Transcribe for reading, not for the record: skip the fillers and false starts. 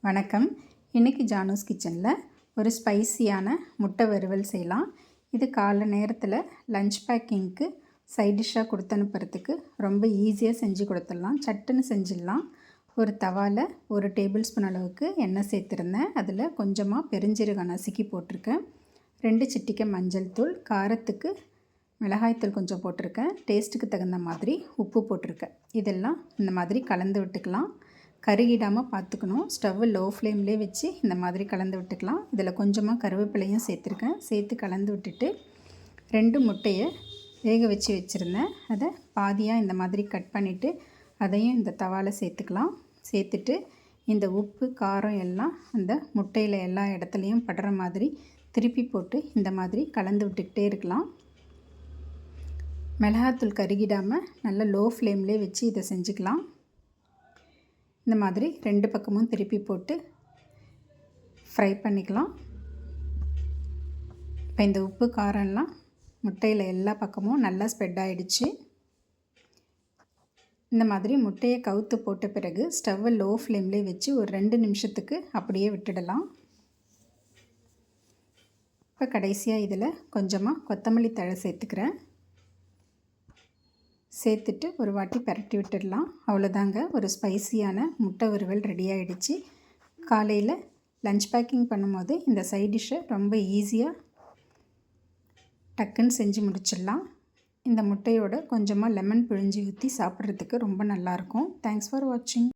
வணக்கம். இன்றைக்கி ஜானூஸ் கிச்சனில் ஒரு ஸ்பைசியான முட்டை வறுவல் செய்யலாம். இது காலை நேரத்தில் லஞ்ச் பேக்கிங்க்கு சைட் டிஷ்ஷாக கொடுத்து அனுப்புறதுக்கு ரொம்ப ஈஸியாக செஞ்சு கொடுத்துடலாம். சட்டுன்னு செஞ்சிடலாம். ஒரு தவாவில் 1 டேபிள் ஸ்பூன் அளவுக்கு எண்ணெய் சேர்த்துருந்தேன். அதில் கொஞ்சமாக பெருஞ்சீரகம் நசுக்கி போட்டிருக்கேன். 2 சிட்டிகை மஞ்சள் தூள், காரத்துக்கு மிளகாய்த்தூள் கொஞ்சம் போட்டிருக்கேன். டேஸ்ட்டுக்கு தகுந்த மாதிரி உப்பு போட்டிருக்கேன். இதெல்லாம் இந்த மாதிரி கலந்து விட்டுக்கலாம். கருகிடாமல் பார்த்துக்கணும். ஸ்டவ்வு லோ ஃப்ளேம்லேயே வச்சு இந்த மாதிரி கலந்து விட்டுக்கலாம். இதில் கொஞ்சமாக கருவேப்பிலையும் சேர்த்துருக்கேன். சேர்த்து கலந்து விட்டுட்டு 2 முட்டையை வேக வச்சு வச்சுருந்தேன். அதை பாதியாக இந்த மாதிரி கட் பண்ணிவிட்டு அதையும் இந்த தவாவில் சேர்த்துக்கலாம். சேர்த்துட்டு இந்த உப்பு காரம் எல்லாம் அந்த முட்டையில் எல்லா இடத்துலையும் படுற மாதிரி திருப்பி போட்டு இந்த மாதிரி கலந்து விட்டுக்கிட்டே இருக்கலாம். மிளகாத்தூள் கருகிடாமல் நல்லா லோ ஃப்ளேம்லேயே வச்சு இதை செஞ்சுக்கலாம். இந்த மாதிரி 2 பக்கமும் திருப்பி போட்டு ஃப்ரை பண்ணிக்கலாம். இப்போ இந்த உப்பு காரம்லாம் முட்டையில் எல்லா பக்கமும் நல்லா ஸ்ப்ரெட் ஆகிடுச்சு. இந்த மாதிரி முட்டையை கவுத்து போட்ட பிறகு ஸ்டவ்வை லோ ஃப்ளேம்லேயே வச்சு ஒரு 2 நிமிஷத்துக்கு அப்படியே விட்டுடலாம். இப்போ கடைசியாக இதில் கொஞ்சமாக கொத்தமல்லி தழை சேர்த்துக்கிறேன். சேர்த்துட்டு ஒரு வாட்டி பரட்டி விட்டுடலாம். அவ்வளோதாங்க, ஒரு ஸ்பைசியான முட்டை வறுவல் ரெடி ஆகிடுச்சு. காலையில் லஞ்ச் பேக்கிங் பண்ணும்போது இந்த சைட் டிஷ்ஷை ரொம்ப ஈஸியாக டக்குன்னு செஞ்சு முடிச்சிடலாம். இந்த முட்டையோட கொஞ்சமாக லெமன் பிழிஞ்சு ஊற்றி சாப்பிட்றதுக்கு ரொம்ப நல்லாயிருக்கும். தேங்க்ஸ் ஃபார் வாட்சிங்.